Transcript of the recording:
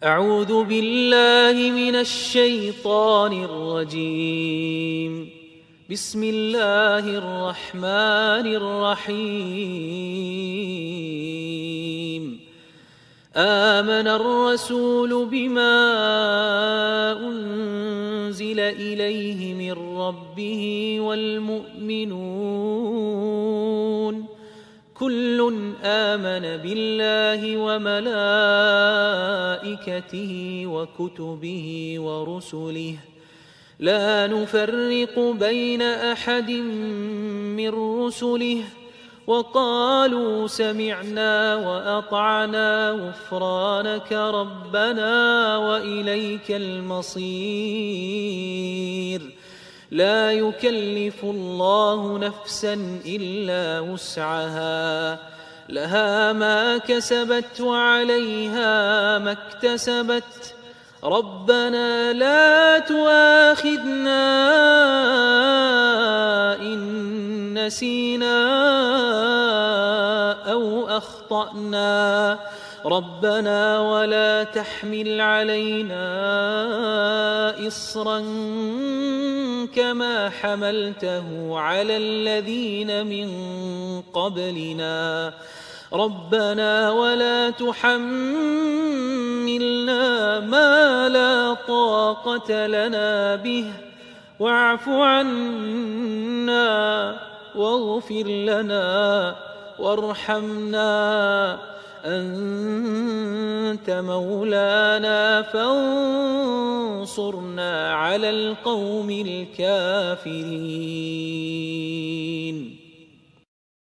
أعوذ بالله من الشيطان الرجيم. بسم الله الرحمن الرحيم. آمن الرسول بما أنزل إليه من ربه والمؤمنون كل آمن بالله وملائكته وكتبه ورسله لا نفرق بين أحد من رسله وقالوا سمعنا وأطعنا غفرانك ربنا وإليك المصير. لا يكلف الله نفسا إلا وسعها لها ما كسبت وعليها ما اكتسبت ربنا لا تؤاخذنا إن نسينا أو أخطأنا ربنا ولا تحمل علينا إصرا كما حملته على الذين من قبلنا ربنا ولا تحملنا ما لا طاقة لنا به واعف عنا واغفر لنا وارحمنا أنت مولانا فانصرنا على القوم الكافرين.